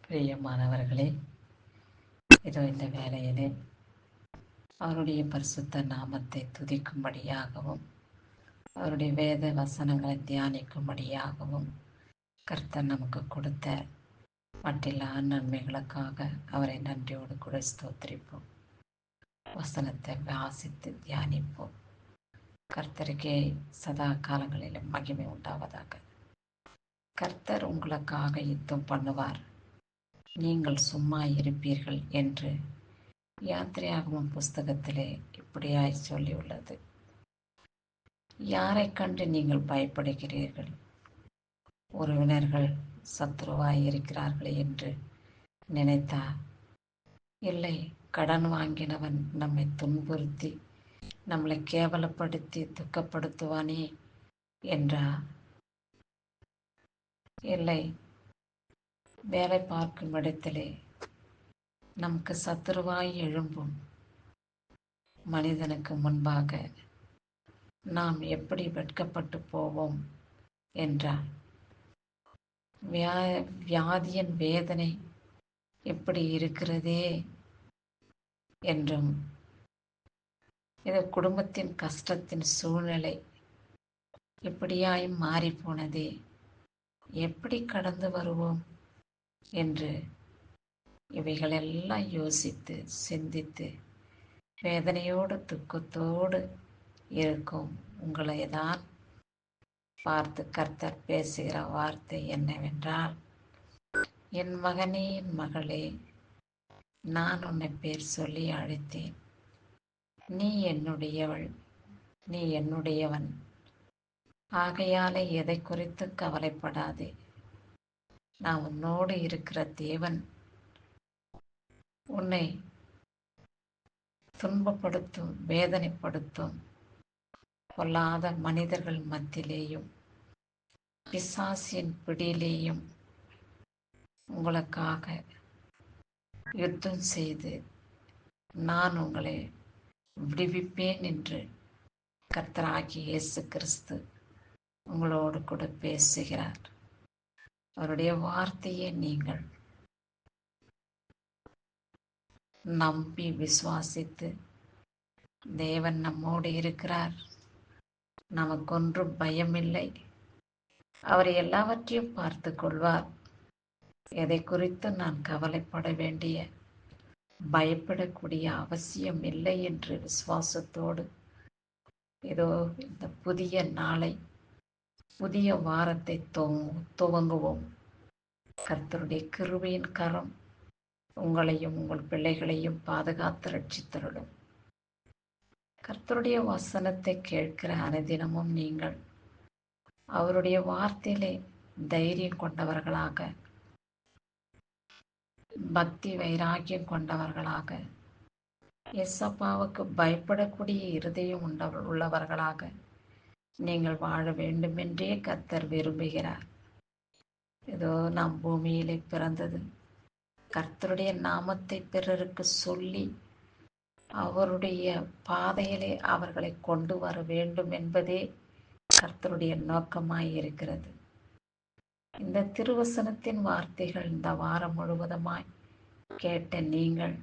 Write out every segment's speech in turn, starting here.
பிரியமானவர்களே, இதோ இந்த வேளையிலே அவருடைய பரிசுத்த நாமத்தை துதிக்கும்படியாகவும் அவருடைய வேத வசனங்களை தியானிக்கும்படியாகவும் கர்த்தர் நமக்கு கொடுத்த மட்டில்லா நன்மைகளுக்காக அவரை நன்றியோடு கூட ஸ்தோத்திரிப்போம். வசனத்தை வாசித்து தியானிப்போம். கர்த்தருக்கே சதா காலங்களிலும் மகிமை உண்டாவதாக. கர்த்தர் உங்களுக்காக யுத்தம் பண்ணுவார், நீங்கள் சும்மா இருப்பீர்கள் என்று யாத்திரையாகமம் புஸ்தகத்திலே இப்படியாய் சொல்லியுள்ளது. யாரை கண்டு நீங்கள் பயப்படுகிறீர்கள்? உறவினர்கள் சத்துருவாய் இருக்கிறார்களே என்று நினைத்தார். இல்லை, கடன் வாங்கினவன் நம்மை துன்புறுத்தி நம்மளை கேவலப்படுத்தி துக்கப்படுத்துவானே என்றா? இல்லை, வேலை பார்க்கும் இடத்திலே நமக்கு சத்துருவாய் எழும்பும் மனிதனுக்கு முன்பாக நாம் எப்படி வெட்கப்பட்டு போவோம் என்றால், வியாதியின் வேதனை எப்படி இருக்கிறதே என்றும், இது குடும்பத்தின் கஷ்டத்தின் சூழ்நிலை இப்படியாய் மாறிப்போனதே, எப்படி கடந்து வருவோம் என்று இவைகளெல்லாம் யோசித்து சிந்தித்து வேதனையோடு துக்கத்தோடு இருக்கும் உங்களை தான் பார்த்து கர்த்தர் பேசுகிற வார்த்தை என்னவென்றால், என் மகனே, என் மகளே, நான் உன்னை பேர் சொல்லி அழைத்தேன். நீ என்னுடையவள், நீ என்னுடையவன். ஆகையாலே எதை குறித்து கவலைப்படாதே. நான் உன்னோடு இருக்கிற தேவன். உன்னை துன்பப்படுத்தும், வேதனைப்படுத்தும் பொல்லாத மனிதர்கள் மத்தியிலேயும் பிசாசின் பிடியிலேயும் உங்களுக்காக யுத்தம் செய்து நான் உங்களை விடுவிப்பேன் என்று கர்த்தராகிய இயேசு கிறிஸ்து உங்களோடு கூட பேசுகிறார். அவருடைய வார்த்தையை நீங்கள் நம்பி விசுவாசித்து, தேவன் நம்மோடு இருக்கிறார், நமக்கொன்றும் பயமில்லை, அவர் எல்லாவற்றையும் பார்த்து கொள்வார், எதை குறித்து நான் கவலைப்பட வேண்டிய பயப்படக்கூடிய அவசியம் இல்லை என்று விசுவாசத்தோடு இதோ இந்த புதிய நாளை, புதிய வாரத்தை துவங்குவோம். கர்த்தருடைய கிருபையின் கரம் உங்களையும் உங்கள் பிள்ளைகளையும் பாதுகாத்து ரட்சித்தருளும். கர்த்தருடைய வசனத்தை கேட்கிற அனுதினமும் நீங்கள் அவருடைய வார்த்தையிலே தைரியம் கொண்டவர்களாக, பக்தி வைராக்கியம் கொண்டவர்களாக, எசப்பாவுக்கு பயப்படக்கூடிய இருதயம் உள்ளவர்களாக நீங்கள் வாழ வேண்டுமென்றே கர்த்தர் விரும்புகிறார். ஏதோ நாம் பூமியிலே பிறந்தது கர்த்தருடைய நாமத்தை பிறருக்கு சொல்லி அவருடைய பாதையிலே அவர்களை கொண்டு வர வேண்டும் என்பதே கர்த்தருடைய நோக்கமாய் இருக்கிறது. இந்த திருவசனத்தின் வார்த்தைகள் இந்த வாரம் முழுவதுமாய் கேட்ட நீங்கள்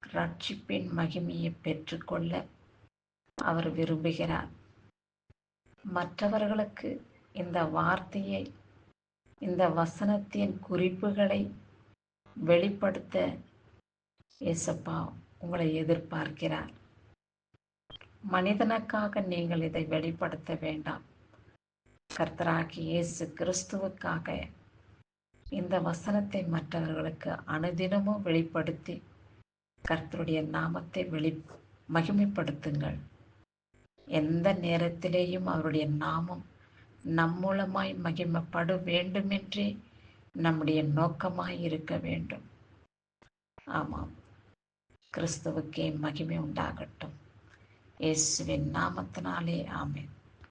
ரட்சிப்பின் மகிமையை பெற்றுக்கொள்ள அவர் விரும்புகிறார். மற்றவர்களுக்கு இந்த வார்த்தையை, இந்த வசனத்தின் குறிப்புகளை வெளிப்படுத்த இயேசப்பா உங்களை எதிர்பார்க்கிறார். மனிதனுக்காக நீங்கள் இதை வெளிப்படுத்த வேண்டாம். கர்த்தராகிய இயேசு கிறிஸ்துவுக்காக இந்த வசனத்தை மற்றவர்களுக்கு அனுதினமும் வெளிப்படுத்தி கர்த்தருடைய நாமத்தை மகிமைப்படுத்துங்கள். எந்த நேரத்திலேயும் அவருடைய நாமம் நம் மூலமாய் மகிமைப்பட வேண்டுமென்றே நம்முடைய நோக்கமாய் இருக்க வேண்டும். ஆமாம், கிறிஸ்துவுக்கே மகிமை உண்டாகட்டும். இயேசுவின் நாமத்தினாலே ஆமென்.